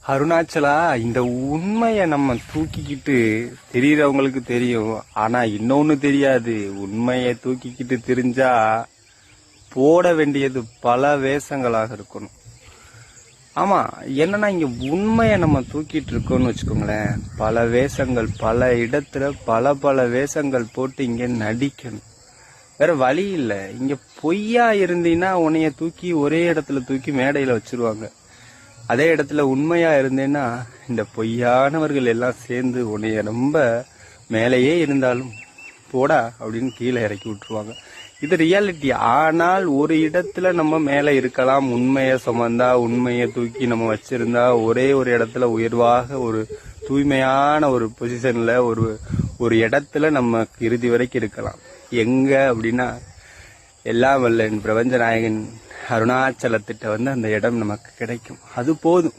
அருணாச்சலா, இந்த உண்மைய நம்ம தூக்கிக்கிட்டு தெரியறவங்களுக்கு தெரியும். ஆனா இன்னொன்னு தெரியாது. உண்மைய தூக்கிக்கிட்டு தெரிஞ்சா போட வேண்டியது பல வேஷங்களாக இருக்கணும். ஆமா, என்னன்னா இங்க உண்மைய நம்ம தூக்கிட்டு இருக்கோம்னு வச்சுக்கோங்களேன். பல வேஷங்கள், பல இடத்துல பல பல வேஷங்கள் போட்டு இங்க நடிக்கணும். வேற வழி இல்ல. இங்க பொய்யா இருந்தீங்கன்னா உன்னைய தூக்கி ஒரே இடத்துல தூக்கி மேடையில வச்சிருவாங்க. அதே இடத்துல உண்மையா இருந்தேன்னா இந்த பொய்யானவர்கள் எல்லாம் சேர்ந்து உன்னைய ரொம்ப மேலேயே இருந்தாலும் போடா அப்படின்னு கீழே இறக்கி விட்டுருவாங்க. இது ரியாலிட்டி. ஆனால் ஒரு இடத்துல நம்ம மேல இருக்கலாம். உண்மையை சுமந்தா, உண்மையை தூக்கி நம்ம வச்சிருந்தா ஒரே ஒரு இடத்துல உயர்வாக ஒரு தூய்மையான ஒரு பொசிஷன்ல ஒரு இடத்துல நம்ம இறுதி வரைக்கும் இருக்கலாம். எங்க அப்படின்னா எல்லாம் வல்ல பிரபஞ்ச நாயகன் அருணாச்சலத்திட்ட அந்த இடம் நமக்கு கிடைக்கும். அது போதும்.